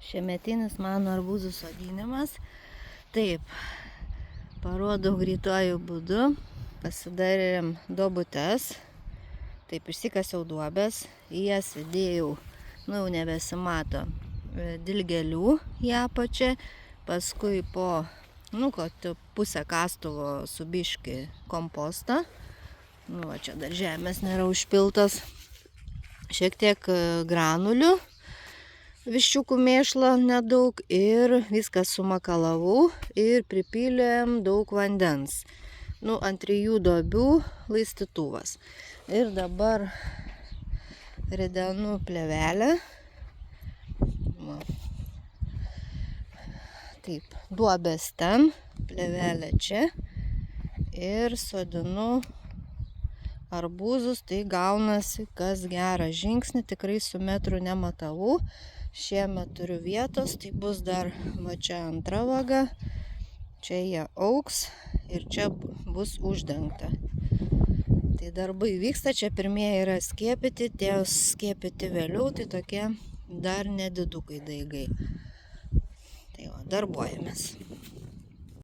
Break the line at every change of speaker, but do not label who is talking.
Šiemetinis mano arbūzų sodinimas. Taip, parodau greituoju būdu. Pasidarėm duobutes. Taip, išsikasiau duobės. Į jas įdėjau, jau nebesimato, dilgėlių į apačią. Paskui po, pusę kastuvo su biški kompostą. Va čia dar žemės nėra užpiltas. Šiek tiek granulių, viščiukų mėšlo nedaug ir viską sumakalavau ir pripylėm daug vandens. Ant 3 duobių laistytuvas. Ir dabar ridenu plėvelę. Taip, duobės ten, plėvelė čia. Ir sodinu arbūzus, tai gaunasi kas gerą žingsnį, tikrai su metru nematavau. Šiemet turiu vietos, tai bus dar va čia antra vaga. Čia jie augs ir čia bus uždengta. Tai darbai vyksta, čia pirmieji yra skiepyti, tie skiepyti vėliau, tai tokie dar nedidukai daigai. Tai va, darbuojamės.